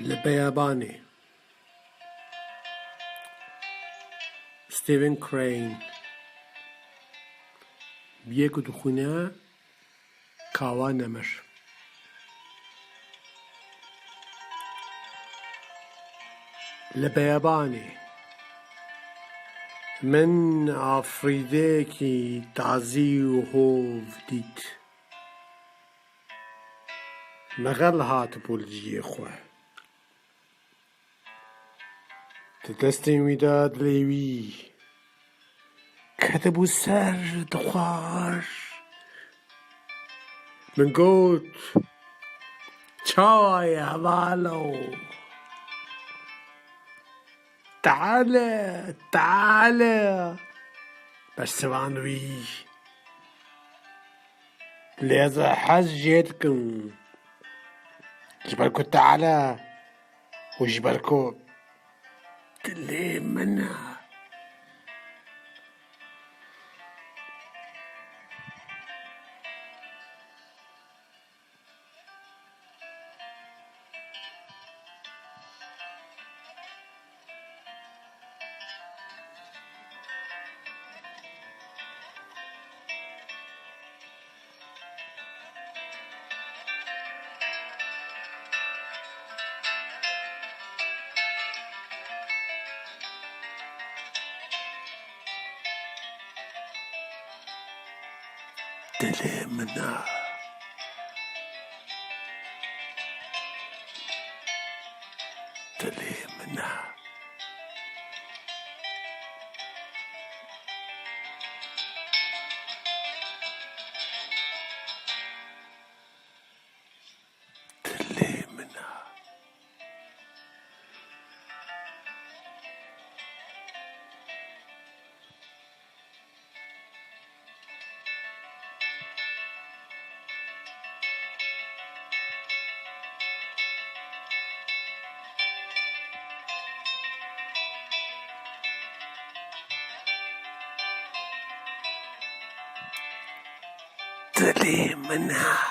لە بەیابانێ ستیڤن کرین بیەکو دخونە کاوا نەمەش لە بەیابانێ من ئافریدەیەکی تازی و هۆڤ دیت مەغەڵ هاتبوو لە جێ خۆ دەستێن ویدا دلێوی کە دەبوو سەر دخواش من گوت چاوایە هەڤالۆ تعالە تعالە بەرسەوانوی لێزە حەز جێ دکم ji ber ku teala û ji ber ku dilê min e dilê min e dilê min e dilê min e dilê min e